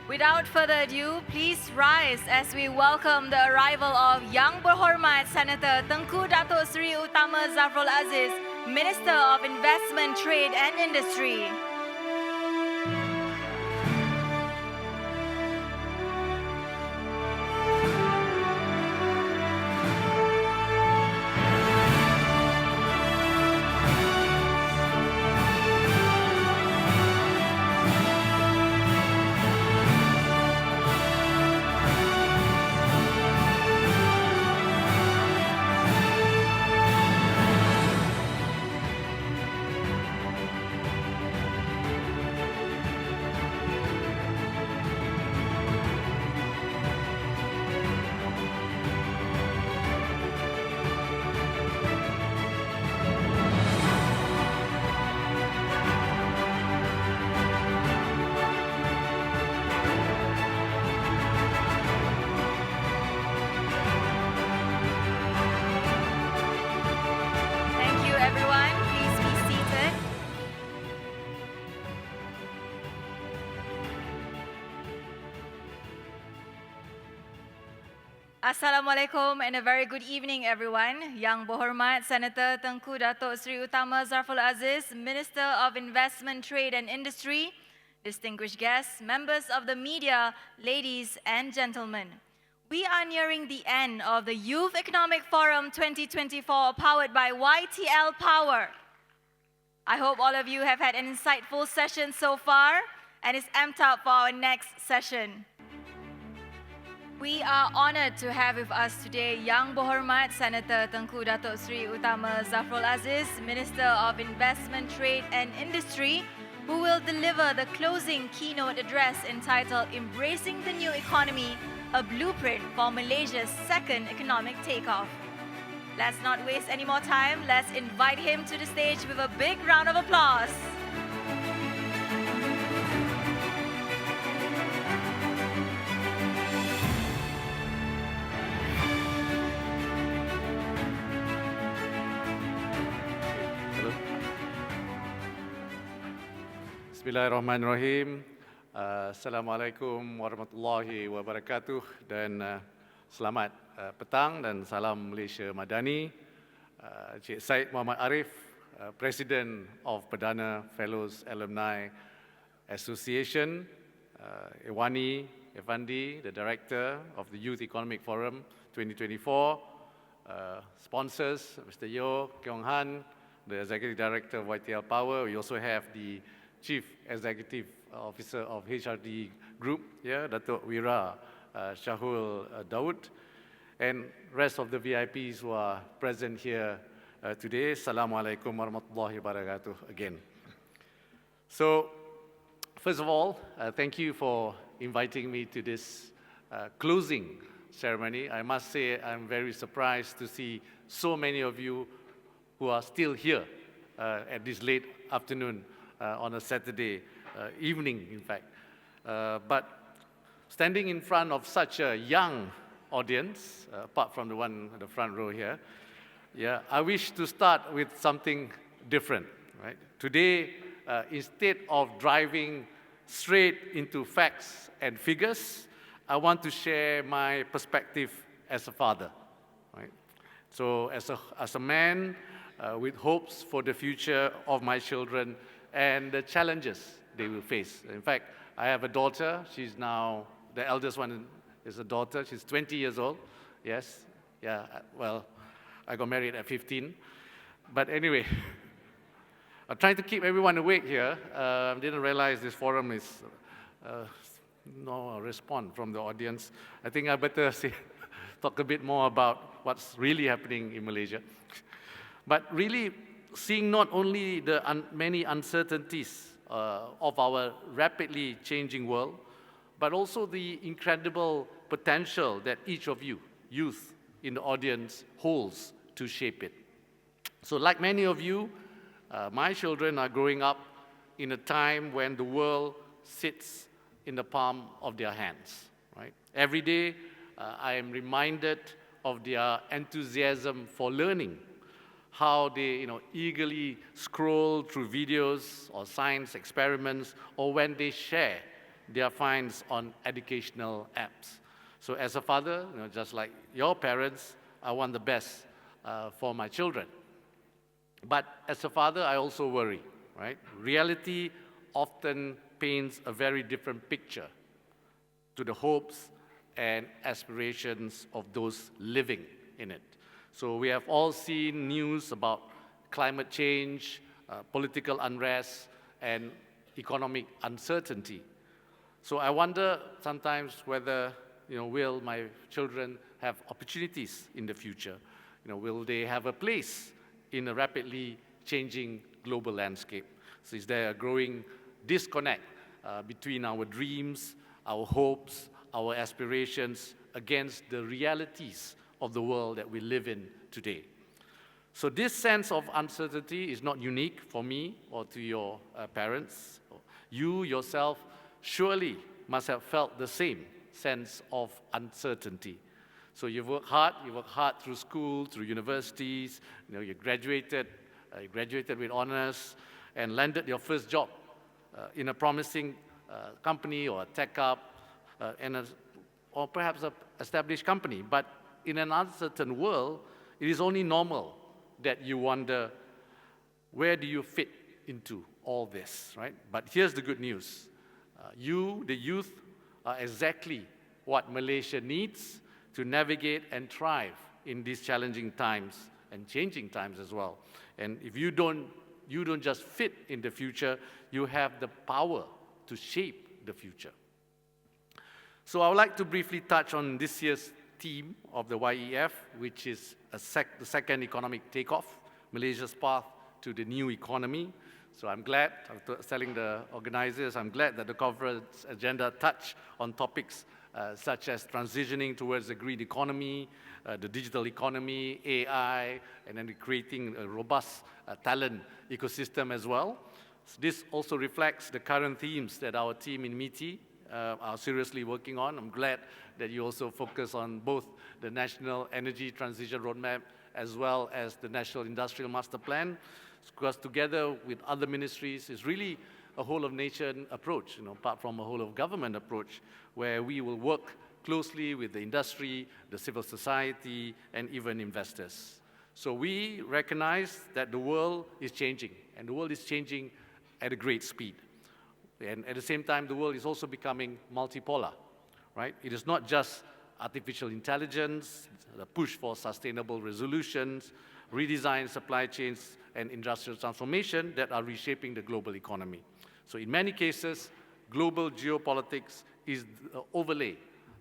Without further ado, please rise as we welcome the arrival of Yang Berhormat Senator Tengku Datuk Seri Utama Zafrul Aziz, Minister of Investment, Trade and Industry. Assalamualaikum and a very good evening everyone. Yang Berhormat Senator Tengku Datuk Seri Utama Zafrul Aziz, Minister of Investment, Trade and Industry, distinguished guests, members of the media, ladies and gentlemen. We are nearing the end of the Youth Economic Forum 2024 powered by YTL Power. I hope all of you have had an insightful session so far and is amped up for our next session. We are honored to have with us today Yang Berhormat Senator Tengku Datuk Seri Utama Zafrul Aziz, Minister of Investment, Trade and Industry, who will deliver the closing keynote address entitled Embracing the New Economy, a Blueprint for Malaysia's Second Economic Takeoff. Let's not waste any more time. Let's invite him to the stage with a big round of applause. Bismillahirrahmanirrahim. Assalamualaikum warahmatullahi wabarakatuh dan selamat petang dan salam Malaysia Madani. Cik Syed Muhammad Arif, President of Perdana Fellows Alumni Association, Iwani Effendi, the Director of the Youth Economic Forum 2024, sponsors, Mr. Yeo Kyong Han, the Executive Director of YTL Power. We also have the Chief Executive Officer of HRD Group, Datuk Wira Shahul Daud, and rest of the VIPs who are present here today. Assalamualaikum warahmatullahi wabarakatuh again. So, first of all, thank you for inviting me to this closing ceremony. I must say I'm very surprised to see so many of you who are still here at this late afternoon on a Saturday evening, in fact. But standing in front of such a young audience, apart from the one at the front row here, I wish to start with something different. Right? Today, instead of driving straight into facts and figures, I want to share my perspective as a father. Right? So, as a man with hopes for the future of my children, and the challenges they will face. In fact, I have a daughter. She's now, the eldest one is a daughter. She's 20 years old. Yes, well, I got married at 15. But anyway, I'm trying to keep everyone awake here. Didn't realize this forum is no response from the audience. I think I better talk a bit more about what's really happening in Malaysia. But really, seeing not only the many uncertainties of our rapidly changing world, but also the incredible potential that each of you, youth in the audience, holds to shape it. So like many of you, my children are growing up in a time when the world sits in the palm of their hands. Right? Every day, I am reminded of their enthusiasm for learning, how they eagerly scroll through videos or science experiments, or when they share their finds on educational apps. So as a father, just like your parents, I want the best for my children. But as a father, I also worry, right? Reality often paints a very different picture to the hopes and aspirations of those living in it. So we have all seen news about climate change, political unrest, and economic uncertainty. So I wonder sometimes whether, will my children have opportunities in the future? Will they have a place in a rapidly changing global landscape? So is there a growing disconnect between our dreams, our hopes, our aspirations against the realities of the world that we live in today? So this sense of uncertainty is not unique for me or to your parents. You yourself surely must have felt the same sense of uncertainty. So you work hard through school, through universities, you graduated with honors and landed your first job in a promising company or a tech hub, or perhaps an established company. But in an uncertain world, it is only normal that you wonder, where do you fit into all this, right? But here's the good news. You, the youth, are exactly what Malaysia needs to navigate and thrive in these challenging times and changing times as well. And if you don't just fit in the future, you have the power to shape the future. So I would like to briefly touch on this year's theme of the YEF, which is the second economic takeoff, Malaysia's path to the new economy. So I'm glad, I was telling the organizers, I'm glad that the conference agenda touched on topics such as transitioning towards the green economy, the digital economy, AI, and then creating a robust talent ecosystem as well. So this also reflects the current themes that our team in MITI are seriously working on. I'm glad that you also focus on both the National Energy Transition Roadmap as well as the National Industrial Master Plan, because together with other ministries, it's really a whole-of-nation approach, apart from a whole-of-government approach, where we will work closely with the industry, the civil society, and even investors. So we recognize that the world is changing, and the world is changing at a great speed. And at the same time, the world is also becoming multipolar, right? It is not just artificial intelligence, the push for sustainable resolutions, redesigned supply chains, and industrial transformation that are reshaping the global economy. So in many cases, global geopolitics is the overlay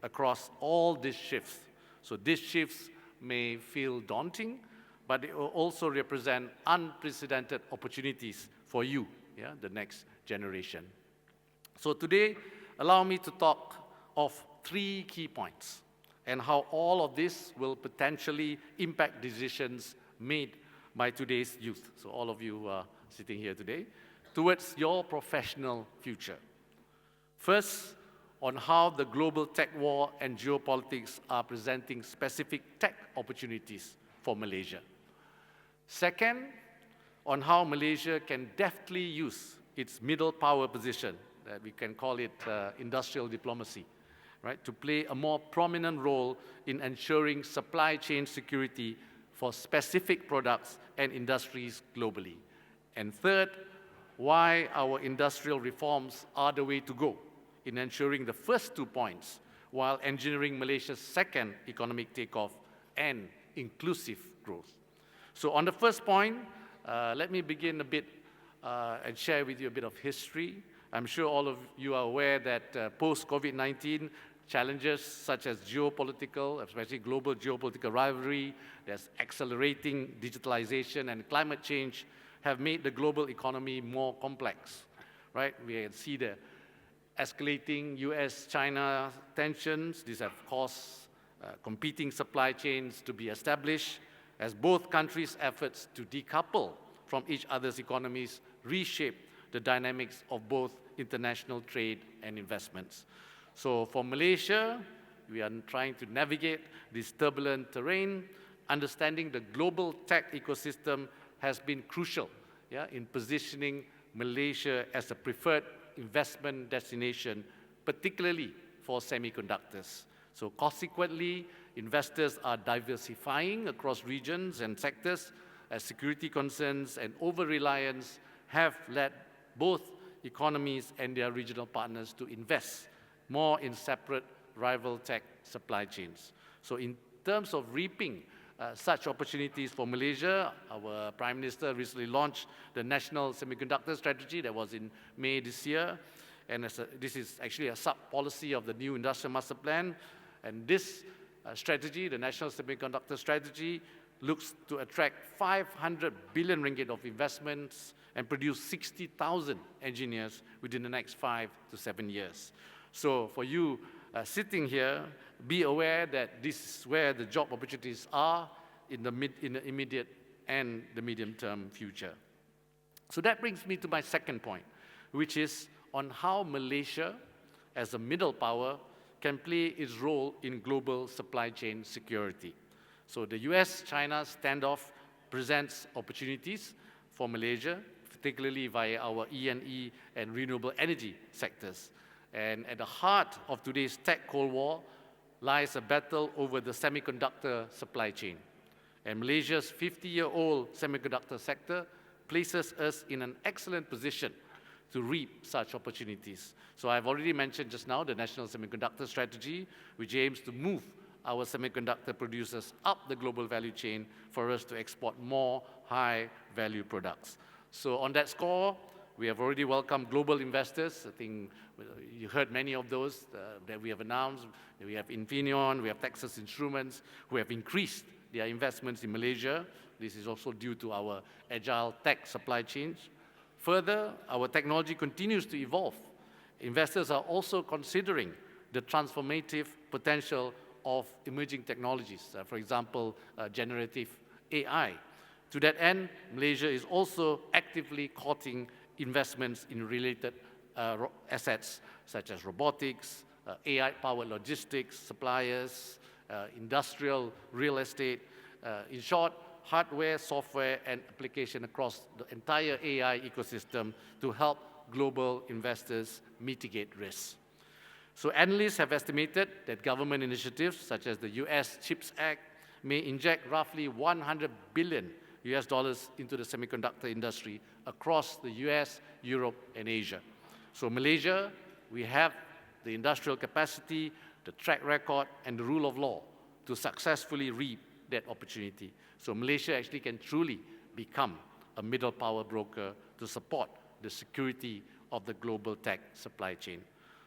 across all these shifts. So these shifts may feel daunting, but they also represent unprecedented opportunities for you, the next generation. So today, allow me to talk of 3 key points and how all of this will potentially impact decisions made by today's youth, so all of you who are sitting here today, towards your professional future. First, on how the global tech war and geopolitics are presenting specific tech opportunities for Malaysia. Second, on how Malaysia can deftly use its middle power position, that we can call it industrial diplomacy, right, to play a more prominent role in ensuring supply chain security for specific products and industries globally. And third, why our industrial reforms are the way to go in ensuring the first 2 points while engineering Malaysia's second economic takeoff and inclusive growth. So on the first point, let me begin a bit and share with you a bit of history. I'm sure all of you are aware that post-COVID-19, challenges such as geopolitical, especially global geopolitical rivalry, there's accelerating digitalization and climate change have made the global economy more complex, right? We can see the escalating US-China tensions. These have caused competing supply chains to be established as both countries' efforts to decouple from each other's economies reshape the dynamics of both international trade and investments. So for Malaysia, we are trying to navigate this turbulent terrain. Understanding the global tech ecosystem has been crucial in positioning Malaysia as a preferred investment destination particularly for semiconductors. So consequently, investors are diversifying across regions and sectors as security concerns and over-reliance have led both economies and their regional partners to invest more in separate rival tech supply chains. So in terms of reaping such opportunities for Malaysia, our Prime Minister recently launched the National Semiconductor Strategy that was in May this year. And this is actually a sub-policy of the new Industrial Master Plan. And this strategy, the National Semiconductor Strategy, looks to attract 500 billion ringgit of investments and produce 60,000 engineers within the next 5 to 7 years. So for you sitting here, be aware that this is where the job opportunities are in the immediate and the medium-term future. So that brings me to my second point, which is on how Malaysia, as a middle power, can play its role in global supply chain security. So the US-China standoff presents opportunities for Malaysia, particularly via our E&E and renewable energy sectors. And at the heart of today's tech Cold War lies a battle over the semiconductor supply chain. And Malaysia's 50-year-old semiconductor sector places us in an excellent position to reap such opportunities. So I've already mentioned just now the National Semiconductor Strategy, which aims to move our semiconductor producers up the global value chain for us to export more high-value products. So on that score, we have already welcomed global investors. I think you heard many of those that we have announced. We have Infineon, we have Texas Instruments, who have increased their investments in Malaysia. This is also due to our agile tech supply chains. Further, our technology continues to evolve. Investors are also considering the transformative potential of emerging technologies, for example, generative AI. To that end, Malaysia is also actively courting investments in related assets such as robotics, AI-powered logistics, suppliers, industrial real estate, in short, hardware, software, and application across the entire AI ecosystem to help global investors mitigate risks. So analysts have estimated that government initiatives such as the US CHIPS Act may inject roughly $100 billion into the semiconductor industry across the US, Europe, and Asia. So Malaysia, we have the industrial capacity, the track record, and the rule of law to successfully reap that opportunity. So Malaysia actually can truly become a middle power broker to support the security of the global tech supply chain.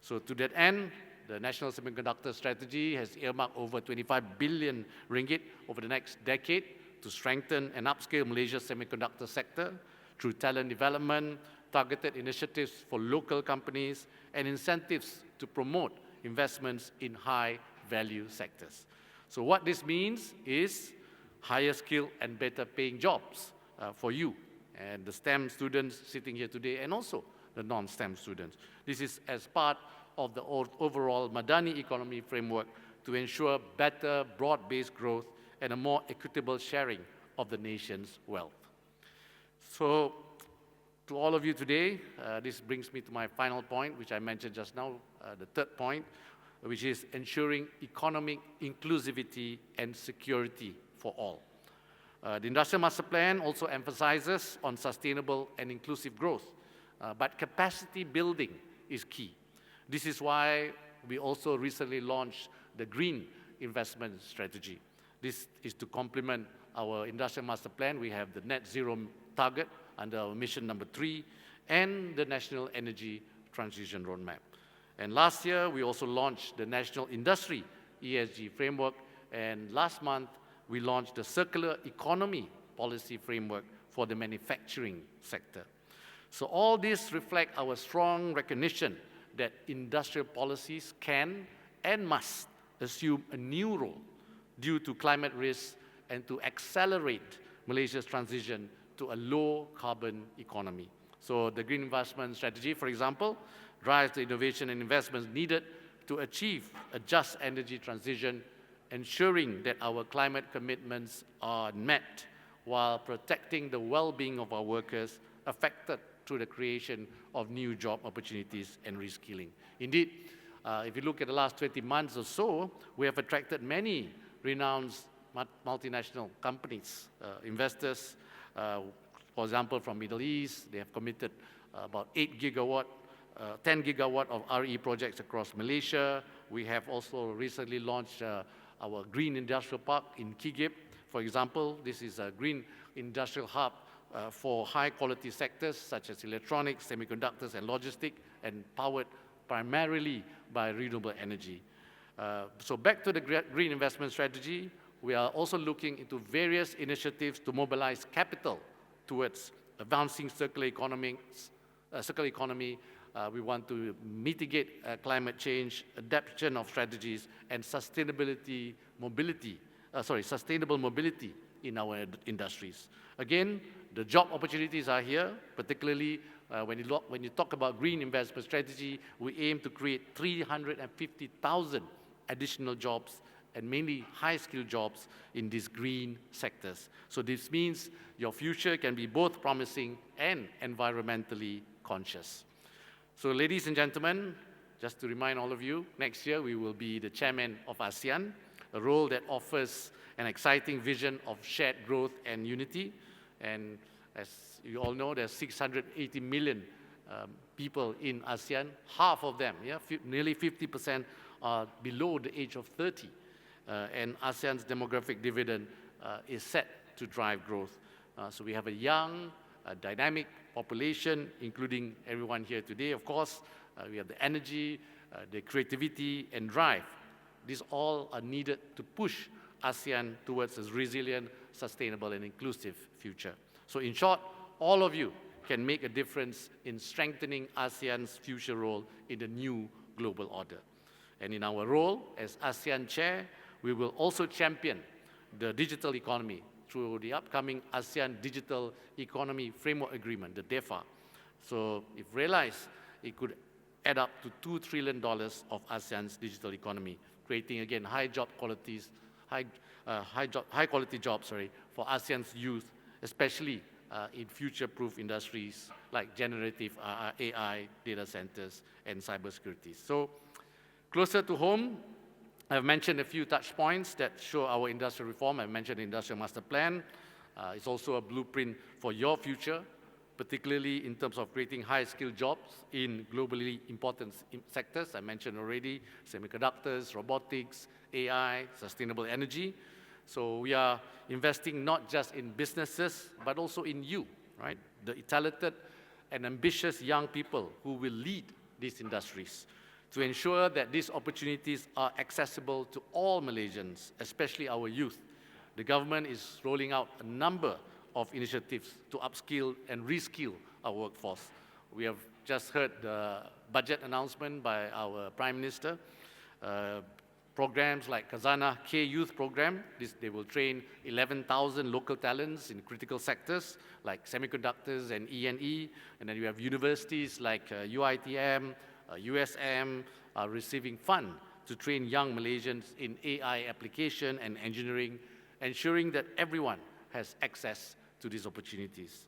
So to that end, the National Semiconductor Strategy has earmarked over 25 billion ringgit over the next decade to strengthen and upscale Malaysia's semiconductor sector through talent development, targeted initiatives for local companies, and incentives to promote investments in high-value sectors. So what this means is higher skill and better paying jobs for you and the STEM students sitting here today, and also the non-STEM students. This is as part of the overall Madani economy framework to ensure better broad-based growth and a more equitable sharing of the nation's wealth. So to all of you today, this brings me to my final point, which I mentioned just now, the third point, which is ensuring economic inclusivity and security for all. The Industrial Master Plan also emphasizes on sustainable and inclusive growth, but capacity building is key. This is why we also recently launched the Green Investment Strategy. This is to complement our Industrial Master Plan. We have the net zero target under our mission number 3 and the National Energy Transition Roadmap. And last year, we also launched the National Industry ESG Framework, and last month, we launched the Circular Economy Policy Framework for the manufacturing sector. So all this reflect our strong recognition that industrial policies can and must assume a new role due to climate risks and to accelerate Malaysia's transition to a low-carbon economy. So the Green Investment Strategy, for example, drives the innovation and investments needed to achieve a just energy transition, ensuring that our climate commitments are met while protecting the well-being of our workers affected through the creation of new job opportunities and reskilling. Indeed, If you look at the last 20 months or so, we have attracted many renowned multinational companies, investors, for example, from Middle East. They have committed about 8 gigawatt, 10 gigawatt of RE projects across Malaysia. We have also recently launched our Green Industrial Park in Kigip. For example, this is a green industrial hub for high-quality sectors such as electronics, semiconductors, and logistics, and powered primarily by renewable energy. So back to the green investment strategy, we are also looking into various initiatives to mobilize capital towards advancing circular economy. We want to mitigate climate change, adaptation of strategies, and sustainable mobility in our industries. Again, the job opportunities are here, particularly when you talk about green investment strategy. We aim to create 350,000 additional jobs, and mainly high-skilled jobs in these green sectors. So this means your future can be both promising and environmentally conscious. So ladies and gentlemen, just to remind all of you, next year we will be the chairman of ASEAN, a role that offers an exciting vision of shared growth and unity. And as you all know, there's 680 million people in ASEAN. Half of them, nearly 50%, are below the age of 30. And ASEAN's demographic dividend is set to drive growth. So we have a young, dynamic population, including everyone here today, of course. We have the energy, the creativity, and drive. These all are needed to push ASEAN towards a resilient, sustainable, and inclusive future. So in short, all of you can make a difference in strengthening ASEAN's future role in the new global order. And in our role as ASEAN Chair, we will also champion the digital economy through the upcoming ASEAN Digital Economy Framework Agreement, the DEFA. So if realized, it could add up to $2 trillion of ASEAN's digital economy, creating, again, high quality jobs for ASEAN's youth, especially in future-proof industries like generative AI, data centers, and cybersecurity. So closer to home, I've mentioned a few touch points that show our industrial reform. I mentioned the Industrial Master Plan. It's also a blueprint for your future, particularly in terms of creating high-skilled jobs in globally important sectors. I mentioned already semiconductors, robotics, AI, sustainable energy. So we are investing not just in businesses, but also in you, right? The talented and ambitious young people who will lead these industries, to ensure that these opportunities are accessible to all Malaysians, especially our youth. The government is rolling out a number of initiatives to upskill and reskill our workforce. We have just heard the budget announcement by our Prime Minister. Programs like Khazanah K Youth Program, they will train 11,000 local talents in critical sectors like semiconductors and E&E. And then you have universities like UITM, USM are receiving funds to train young Malaysians in AI application and engineering, ensuring that everyone has access to these opportunities.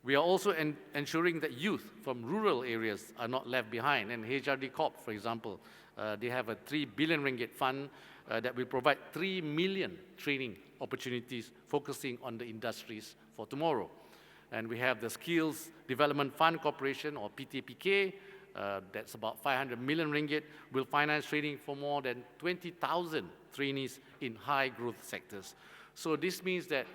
We are also ensuring that youth from rural areas are not left behind. And HRD Corp, for example, they have a 3 billion ringgit fund that will provide 3 million training opportunities focusing on the industries for tomorrow. And we have the Skills Development Fund Corporation, or PTPK, that's about 500 million ringgit, will finance training for more than 20,000 trainees in high-growth sectors. So this means that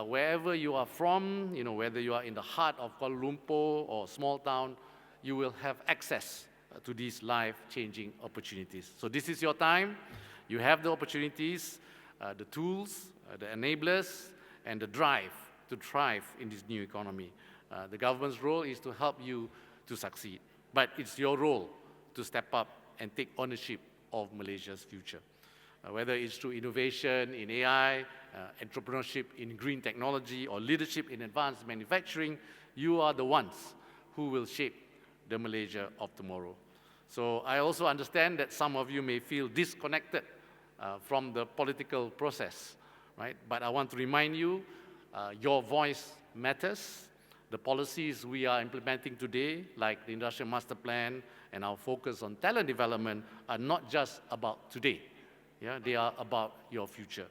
wherever you are from, whether you are in the heart of Kuala Lumpur or small town, you will have access to these life-changing opportunities. So this is your time. You have the opportunities, the tools, the enablers, and the drive to thrive in this new economy. The government's role is to help you to succeed. But it's your role to step up and take ownership of Malaysia's future. Whether it's through innovation in AI, entrepreneurship in green technology, or leadership in advanced manufacturing, you are the ones who will shape the Malaysia of tomorrow. So I also understand that some of you may feel disconnected from the political process, right? But I want to remind you, your voice matters. The policies we are implementing today, like the Industrial Master Plan and our focus on talent development are not just about today. Yeah, they are about your future.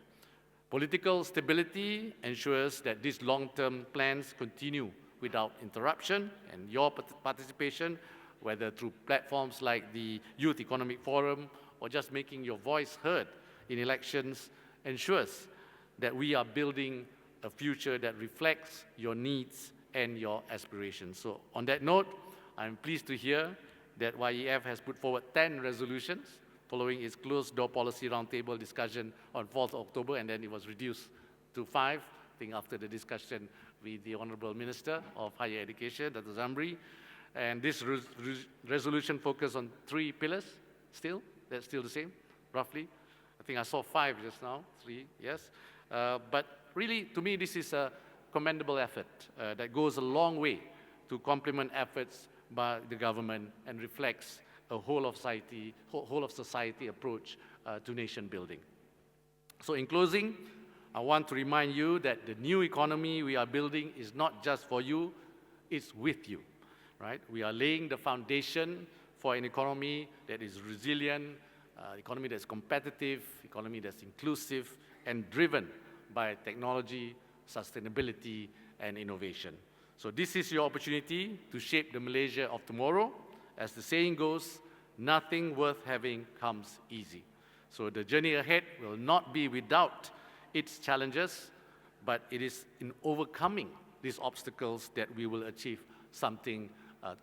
Political stability ensures that these long-term plans continue without interruption, and your participation, whether through platforms like the Youth Economic Forum or just making your voice heard in elections, ensures that we are building a future that reflects your needs and your aspirations. So on that note, I'm pleased to hear that YEF has put forward 10 resolutions following its closed-door policy roundtable discussion on 4th October, and then it was reduced to 5, I think after the discussion with the Honourable Minister of Higher Education, Datuk Zamri. And this resolution focused on 3 pillars still. That's still the same, roughly. I think I saw 5 just now, 3, yes. But really, to me, this is a commendable effort that goes a long way to complement efforts by the government and reflects a whole of society approach to nation building. So in closing, I want to remind you that the new economy we are building is not just for you, it's with you, right? We are laying the foundation for an economy that is resilient, economy that's competitive, economy that's inclusive and driven by technology, sustainability, and innovation. So this is your opportunity to shape the Malaysia of tomorrow. As the saying goes, nothing worth having comes easy. So the journey ahead will not be without its challenges, but it is in overcoming these obstacles that we will achieve something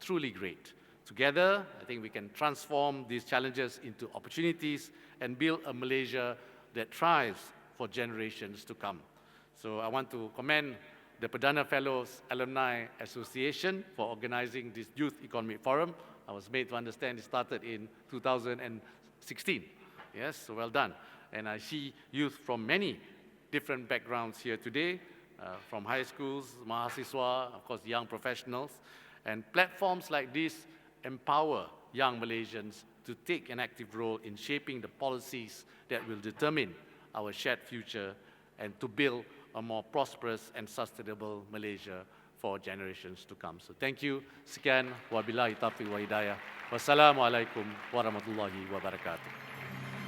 truly great. Together, I think we can transform these challenges into opportunities and build a Malaysia that thrives for generations to come. So I want to commend the Perdana Fellows Alumni Association for organizing this Youth Economic Forum. I was made to understand it started in 2016. Yes, so well done. And I see youth from many different backgrounds here today, from high schools, mahasiswa, of course, young professionals. And platforms like this empower young Malaysians to take an active role in shaping the policies that will determine our shared future and to build a more prosperous and sustainable Malaysia for generations to come. So thank you. Sekian. Wabillahi taufiq wa hidayah. Wassalamualaikum warahmatullahi wabarakatuh.